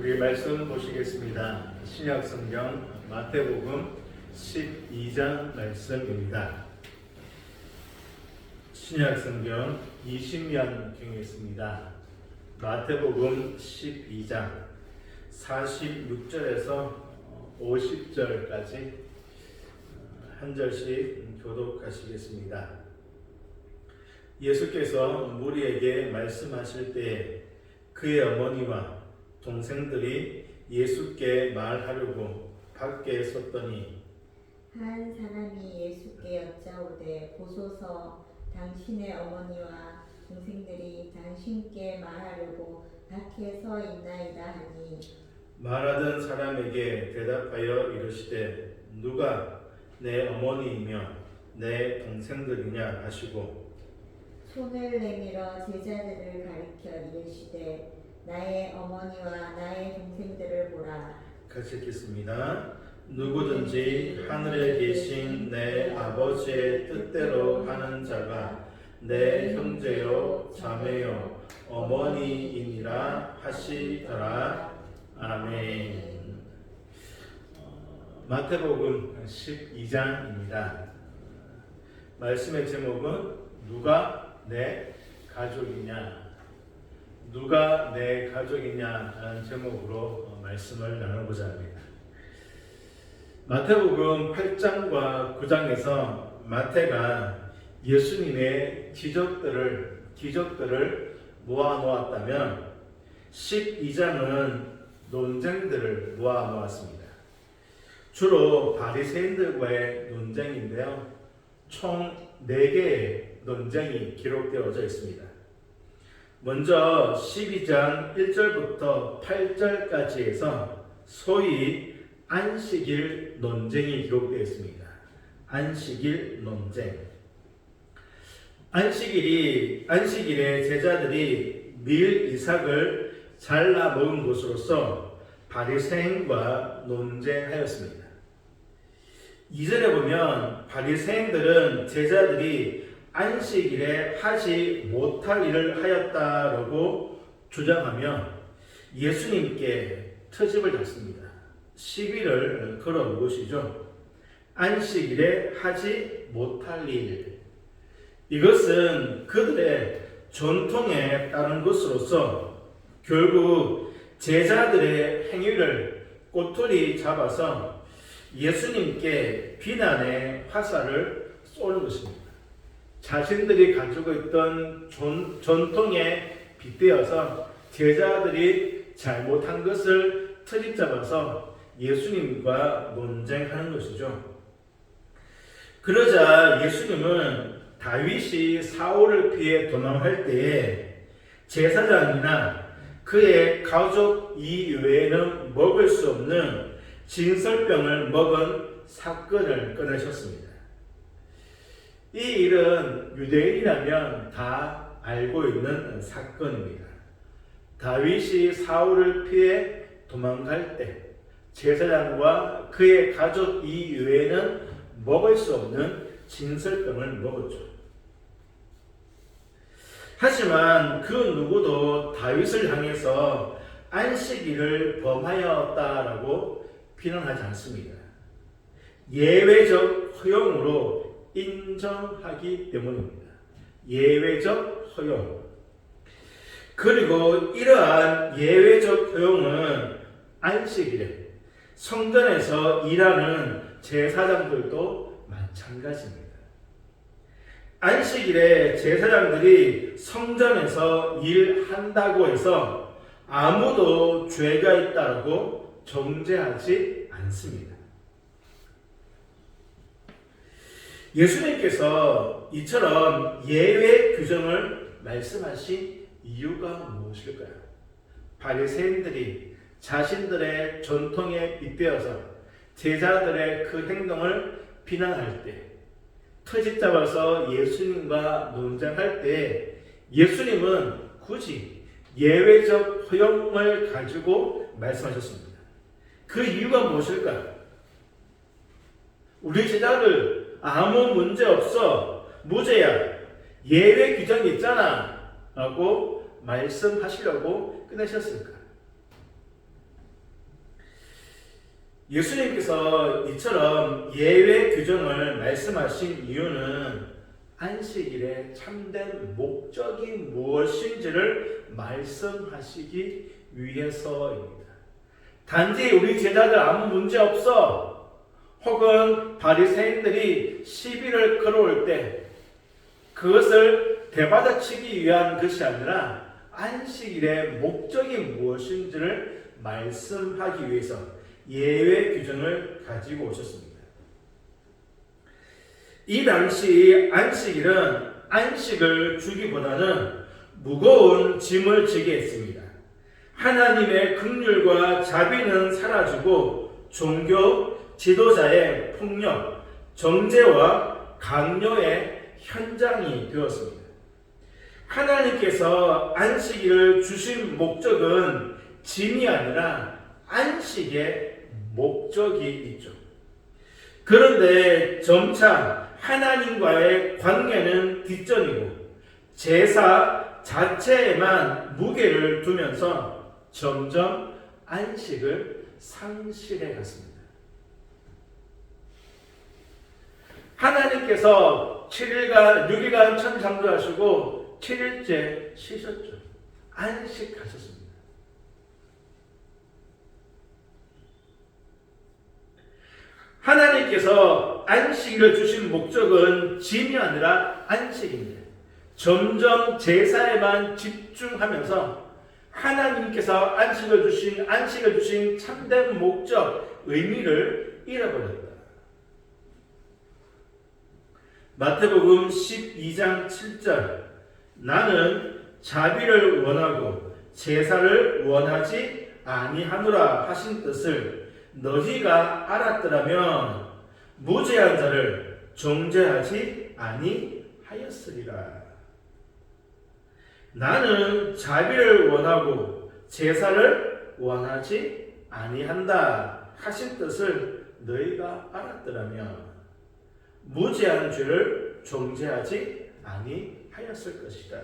우리 말씀 보시겠습니다. 신약 성경 마태복음 12장 말씀입니다. 신약 성경 20면 경에 있습니다. 마태복음 12장 46절에서 50절까지 한 절씩 교독하시겠습니다. 예수께서 무리에게 말씀하실 때 그의 어머니와 동생들이 예수께 말하려고 밖에 섰더니 한 사람이 예수께 여짜오되 보소서 당신의 어머니와 동생들이 당신께 말하려고 밖에 서 있나이다 하니 말하던 사람에게 대답하여 이르시되 누가 내 어머니이며 내 동생들이냐 하시고 손을 내밀어 제자들을 가리켜 이르시되 나의 어머니와 나의 동생들을 보라. 같이 읽겠습니다. 누구든지 하늘에 계신 내 아버지의 뜻대로 하는 자가 내 형제요 자매요 어머니이니라 하시더라. 아멘. 마태복음 12장입니다. 말씀의 제목은 누가 내 가족이냐, 누가 내 가족이냐라는 제목으로 말씀을 나눠보자 합니다. 마태복음 8장과 9장에서 마태가 예수님의 기적들을 모아놓았다면 12장은 논쟁들을 모아놓았습니다. 주로 바리새인들과의 논쟁인데요. 총 4개의 논쟁이 기록되어져 있습니다. 먼저 12장 1절부터 8절까지 해서 소위 안식일 논쟁이 기록되어 있습니다. 안식일 논쟁. 안식일에 제자들이 밀 이삭을 잘라 먹은 것으로서 바리새인과 논쟁하였습니다. 2절에 보면 바리새인들은 제자들이 안식일에 하지 못할 일을 하였다라고 주장하며 예수님께 트집을 잡습니다. 시비를 걸어 무엇이죠? 안식일에 하지 못할 일. 이것은 그들의 전통에 따른 것으로서 결국 제자들의 행위를 꼬투리 잡아서 예수님께 비난의 화살을 쏘는 것입니다. 자신들이 가지고 있던 전통에 빗대어서 제자들이 잘못한 것을 트집 잡아서 예수님과 논쟁하는 것이죠. 그러자 예수님은 다윗이 사울을 피해 도망할 때에 제사장이나 그의 가족 이외에는 먹을 수 없는 진설병을 먹은 사건을 꺼내셨습니다. 이 일은 유대인이라면 다 알고 있는 사건입니다. 다윗이 사울을 피해 도망갈 때 제사장과 그의 가족 이외에는 먹을 수 없는 진설병을 먹었죠. 하지만 그 누구도 다윗을 향해서 안식일을 범하였다라고 비난하지 않습니다. 예외적 허용으로 인정하기 때문입니다. 예외적 허용. 그리고 이러한 예외적 허용은 안식일에 성전에서 일하는 제사장들도 마찬가지입니다. 안식일에 제사장들이 성전에서 일한다고 해서 아무도 죄가 있다고 정죄하지 않습니다. 예수님께서 이처럼 예외 규정을 말씀하신 이유가 무엇일까요? 바리새인들이 자신들의 전통에 빗대어서 제자들의 그 행동을 비난할 때, 트집 잡아서 예수님과 논쟁할 때 예수님은 굳이 예외적 허용을 가지고 말씀하셨습니다. 그 이유가 무엇일까요? 우리 제자들 아무 문제 없어, 무죄야, 예외 규정이 있잖아 라고 말씀하시려고 끝내셨을까? 예수님께서 이처럼 예외 규정을 말씀하신 이유는 안식일의 참된 목적이 무엇인지를 말씀하시기 위해서입니다. 단지 우리 제자들 아무 문제 없어, 혹은 바리새인들이 시비를 걸어올 때 그것을 대받아치기 위한 것이 아니라 안식일의 목적이 무엇인지를 말씀하기 위해서 예외 규정을 가지고 오셨습니다. 이 당시 안식일은 안식을 주기보다는 무거운 짐을 지게 했습니다. 하나님의 긍휼과 자비는 사라지고 종교 지도자의 폭력, 정죄와 강요의 현장이 되었습니다. 하나님께서 안식일을 주신 목적은 짐이 아니라 안식의 목적이 있죠. 그런데 점차 하나님과의 관계는 뒷전이고 제사 자체에만 무게를 두면서 점점 안식을 상실해 갔습니다. 하나님께서 7일간 6일간 천창조하시고 7일째 쉬셨죠. 안식하셨습니다. 하나님께서 안식을 주신 목적은 짐이 아니라 안식입니다. 점점 제사에만 집중하면서 하나님께서 안식을 주신 참된 목적, 의미를 잃어버렸다. 마태복음 12장 7절, 나는 자비를 원하고 제사를 원하지 아니하노라 하신 뜻을 너희가 알았더라면 무죄한 자를 정죄하지 아니하였으리라. 나는 자비를 원하고 제사를 원하지 아니한다 하신 뜻을 너희가 알았더라면 무죄한 죄를 정죄하지 아니하였을 것이다.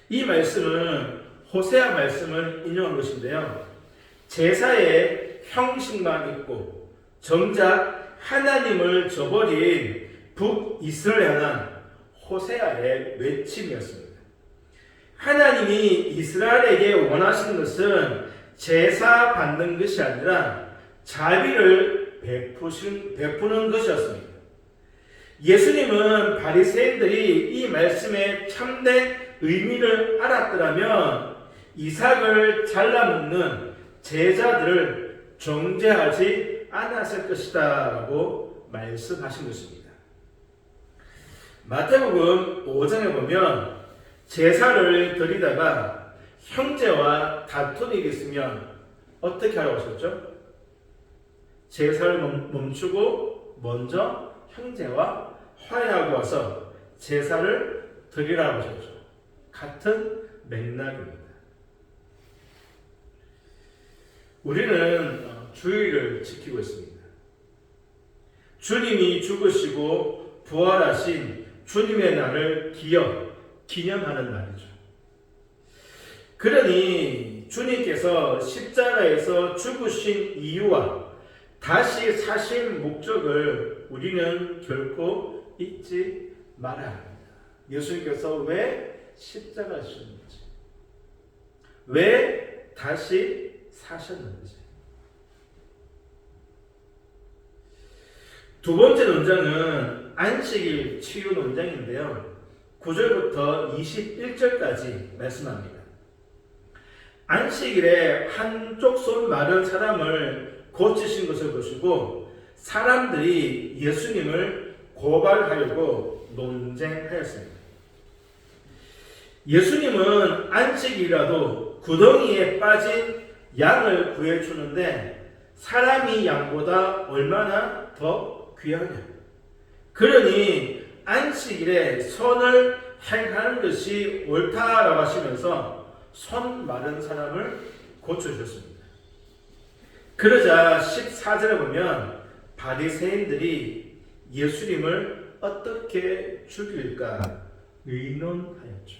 이 말씀은 호세아 말씀을 인용한 것인데요. 제사의 형식만 있고 정작 하나님을 저버린 북이스라엘 향한 호세아의 외침이었습니다. 하나님이 이스라엘에게 원하시는 것은 제사 받는 것이 아니라 자비를 베푸는 것이었습니다. 예수님은 바리새인들이 이 말씀의 참된 의미를 알았더라면 이삭을 잘라먹는 제자들을 정죄하지 않았을 것이다 라고 말씀하신 것입니다. 마태복음 5장에 보면 제사를 드리다가 형제와 다툰 일이 있으면 어떻게 하라고 하셨죠? 제사를 멈추고 먼저 형제와 화해하고 와서 제사를 드리라고 하셨죠. 같은 맥락입니다. 우리는 주일을 지키고 있습니다. 주님이 죽으시고 부활하신 주님의 날을 기념하는 날이죠. 그러니 주님께서 십자가에서 죽으신 이유와 다시 사신 목적을 우리는 결코 잊지 말아야 합니다. 예수님께서 왜 십자가를 지셨는지, 왜 다시 사셨는지. 두 번째 논장은 안식일 치유 논장인데요. 9절부터 21절까지 말씀합니다. 안식일에 한쪽 손 마른 사람을 고치신 것을 보시고 사람들이 예수님을 고발하려고 논쟁하였습니다. 예수님은 안식일이라도 구덩이에 빠진 양을 구해주는데 사람이 양보다 얼마나 더 귀하냐. 그러니 안식일에 선을 행하는 것이 옳다라고 하시면서 손 마른 사람을 고쳐주셨습니다. 그러자 14절에 보면 바리새인들이 예수님을 어떻게 죽일까 의논하였죠.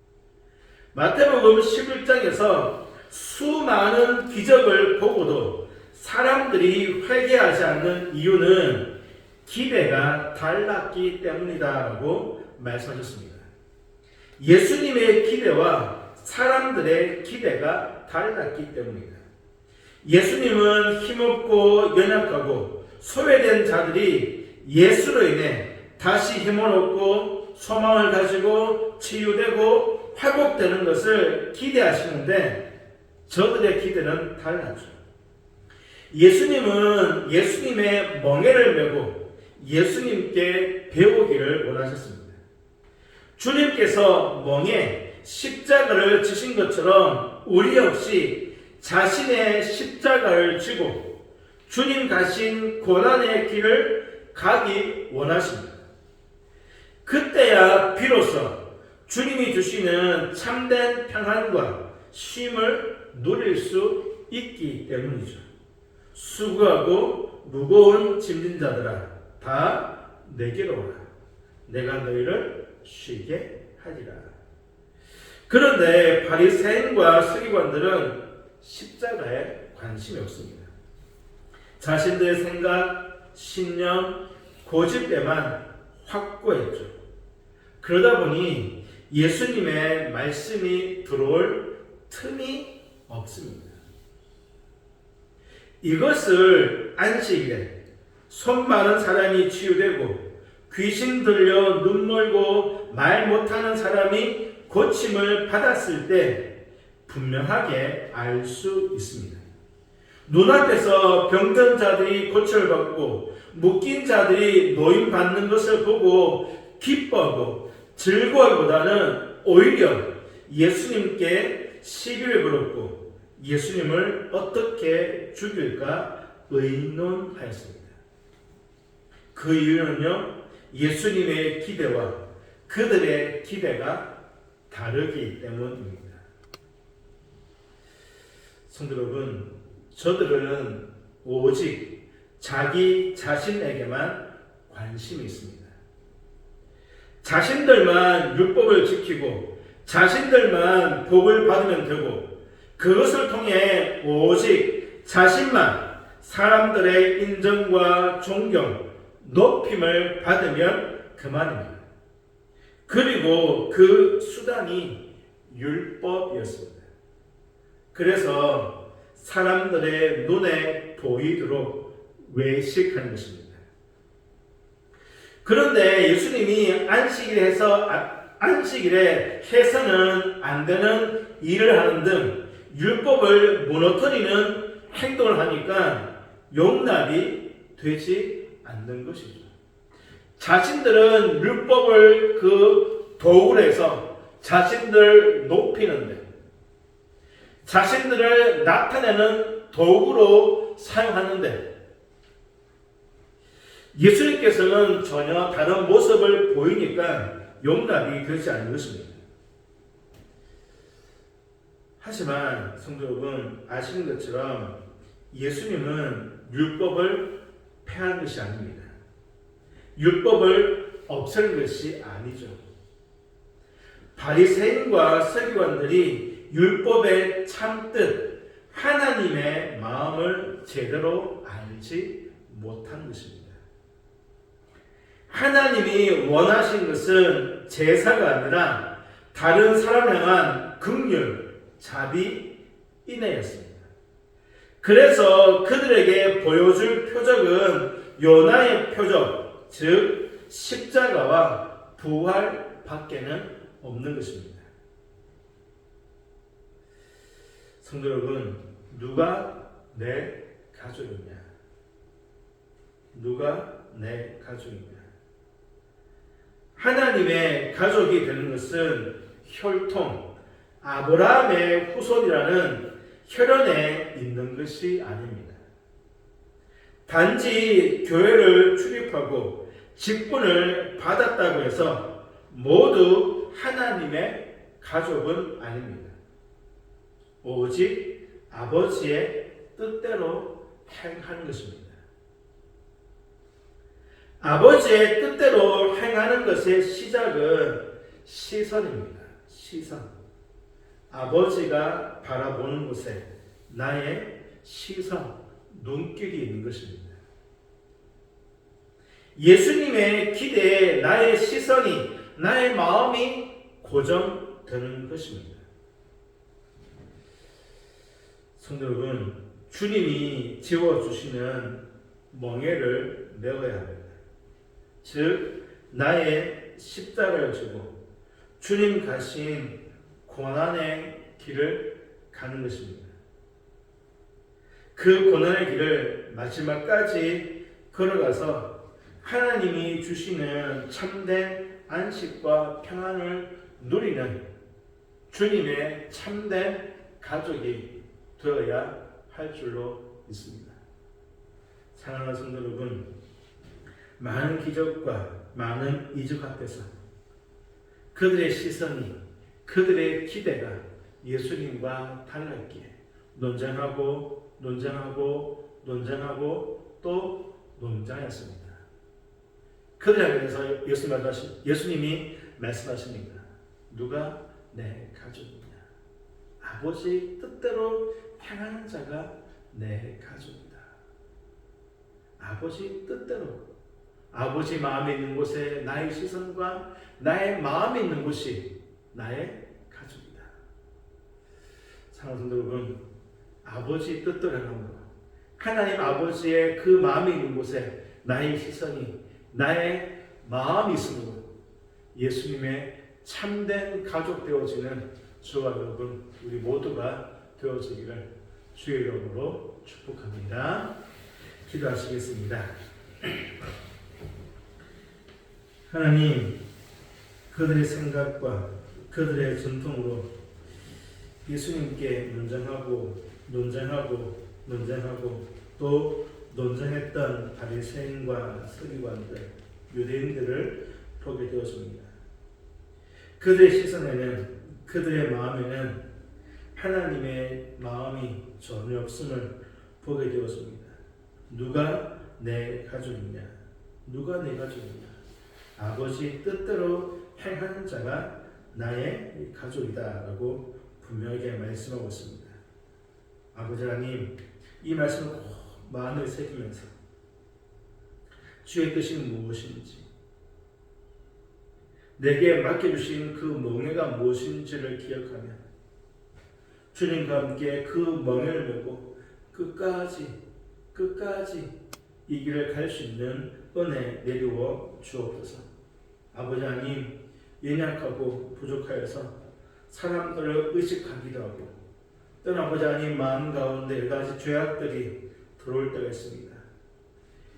마태복음 11장에서 수많은 기적을 보고도 사람들이 회개하지 않는 이유는 기대가 달랐기 때문이다라고 말씀하셨습니다. 예수님의 기대와 사람들의 기대가 달랐기 때문이다. 예수님은 힘없고 연약하고 소외된 자들이 예수로 인해 다시 힘을 얻고 소망을 가지고 치유되고 회복되는 것을 기대하시는데 저들의 기대는 달랐죠. 예수님은 예수님의 멍에를 메고 예수님께 배우기를 원하셨습니다. 주님께서 멍에 십자가를 지신 것처럼 우리 역시 자신의 십자가를 지고 주님 가신 고난의 길을 가기 원하십니다. 그때야 비로소 주님이 주시는 참된 평안과 쉼을 누릴 수 있기 때문이죠. 수고하고 무거운 짐진 자들아 다 내게로 오라. 내가 너희를 쉬게 하리라. 그런데 바리새인과 서기관들은 십자가에 관심이 없습니다. 자신들의 생각, 신념, 고집에만 확고했죠. 그러다 보니 예수님의 말씀이 들어올 틈이 없습니다. 이것을 안식일에 손 마른 사람이 치유되고 귀신 들려 눈 멀고 말 못하는 사람이 고침을 받았을 때 분명하게 알 수 있습니다. 눈앞에서 병든 자들이 고침을 받고 묶인 자들이 노임 받는 것을 보고 기뻐하고 즐거워하기보다는 오히려 예수님께 시비를 걸었고 예수님을 어떻게 죽일까 의논하였습니다. 그 이유는요, 예수님의 기대와 그들의 기대가 다르기 때문입니다. 성도 여러분, 저들은 오직 자기 자신에게만 관심이 있습니다. 자신들만 율법을 지키고 자신들만 복을 받으면 되고 그것을 통해 오직 자신만 사람들의 인정과 존경, 높임을 받으면 그만입니다. 그리고 그 수단이 율법이었습니다. 그래서 사람들의 눈에 보이도록 외식하는 것입니다. 그런데 예수님이 안식일에 해서는 안 되는 일을 하는 등 율법을 무너뜨리는 행동을 하니까 용납이 되지 않는 것이죠. 자신들은 율법을 그 도구로 해서 자신들 높이는데 자신들을 나타내는 도구로 사용하는데 예수님께서는 전혀 다른 모습을 보이니까 용납이 되지 않는 것입니다. 하지만 성도 여러분 아시는 것처럼 예수님은 율법을 폐한 것이 아닙니다. 율법을 없앨 것이 아니죠. 바리새인과 서기관들이 율법의 참뜻 하나님의 마음을 제대로 알지 못한 것입니다. 하나님이 원하신 것은 제사가 아니라 다른 사람을 향한 긍휼, 자비, 인애였습니다. 그래서 그들에게 보여줄 표적은 요나의 표적, 즉 십자가와 부활 밖에는 없는 것입니다. 성도 여러분, 누가 내 가족이냐? 누가 내 가족이냐? 하나님의 가족이 되는 것은 혈통, 아브라함의 후손이라는 혈연에 있는 것이 아닙니다. 단지 교회를 출입하고 직분을 받았다고 해서 모두 하나님의 가족은 아닙니다. 오직 아버지의 뜻대로 행하는 것입니다. 아버지의 뜻대로 행하는 것의 시작은 시선입니다. 시선. 아버지가 바라보는 곳에 나의 시선, 눈길이 있는 것입니다. 예수님의 기대에 나의 시선이, 나의 마음이 고정되는 것입니다. 성도 여러분, 주님이 지워주시는 멍에를 메어야 합니다. 즉, 나의 십자가를 지고 주님 가신 고난의 길을 가는 것입니다. 그 고난의 길을 마지막까지 걸어가서 하나님이 주시는 참된 안식과 평안을 누리는 주님의 참된 가족이 되어야 할 줄로 믿습니다. 사랑하는 성도 여러분, 많은 기적과 많은 이적 앞에서 그들의 시선이, 그들의 기대가 예수님과 달랐기에 논쟁하고 또 논쟁했습니다. 그들에 대해서 예수님이 말씀하십니다. 누가 내 가족이냐? 아버지 뜻대로 행하는 자가 내 가족이다. 아버지 뜻대로, 아버지 마음에 있는 곳에 나의 시선과 나의 마음에 있는 곳이 나의 가족이다. 사랑하는 성도 여러분, 아버지 뜻대로 행함으로 하나님 아버지의 그 마음에 있는 곳에 나의 시선이, 나의 마음이 있으므로 예수님의 참된 가족 되어지는 저와 여러분, 우리 모두가 되어지기를 주의 이름으로 축복합니다. 기도하시겠습니다. 하나님, 그들의 생각과 그들의 전통으로 예수님께 논쟁하고 또 논쟁했던 바리새인과 서기관들, 유대인들을 보게 되었습니다. 그들의 시선에는, 그들의 마음에는 하나님의 마음이 전혀 없음을 보게 되었습니다. 누가 내 가족이냐? 누가 내 가족이냐? 아버지 뜻대로 행하는 자가 나의 가족이다 라고 분명하게 말씀하고 있습니다. 아버지 하나님, 이 말씀을 꼭 마음에 새기면서 주의 뜻이 무엇인지, 내게 맡겨주신 그 멍에가 무엇인지를 기억하며 주님과 함께 그 멍에를 메고 끝까지 이 길을 갈 수 있는 은혜 내리워 주옵소서. 아버지 하나님, 연약하고 부족하여서 사람들을 의식하기도 하고 또는 아버지 하나님 마음 가운데 여러 가지 죄악들이 들어올 때가 있습니다.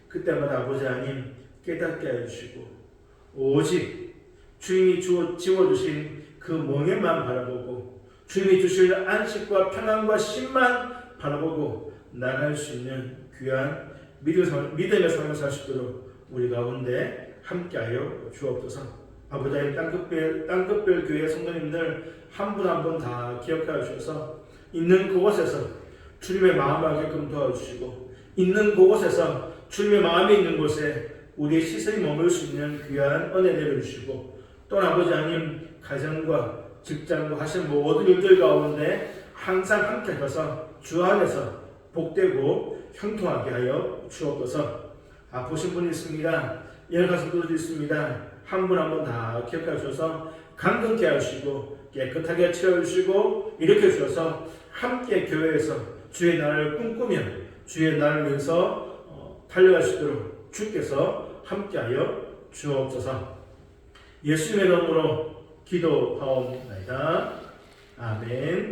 그때마다 아버지 하나님 깨닫게 해주시고 오직 주님이 지워주신 그 멍에만 바라보고 주님이 주실 안식과 평안과 쉼만 바라보고 나갈 수 있는 귀한 믿음의 삶을 살 수 있도록 우리 가운데 함께하여 주옵소서. 아버지 하나님, 땅끝별 교회 성도님들 한 분 한 분 다 기억하여 주셔서 있는 그곳에서 주님의 마음을 알게끔 도와주시고 있는 그곳에서 주님의 마음이 있는 곳에 우리의 시선이 머물 수 있는 귀한 은혜 내려주시고 또 아버지 하나님, 가정과 직장과 하신 모든 일들 가운데 항상 함께 하셔서 주 안에서 복되고 형통하게 하여 주옵소서. 아프신 분이 있습니다. 연약하신 분들이 있습니다. 한 분 한 분 다 기억해 주셔서 강건케 하시고 깨끗하게 채워주시고 일으켜 주셔서 함께 교회에서 주의 날을 꿈꾸며 주의 날을 위해서 달려갈 수 있도록 주께서 함께하여 주옵소서. 예수님의 이름으로 기도하옵나이다. 아멘.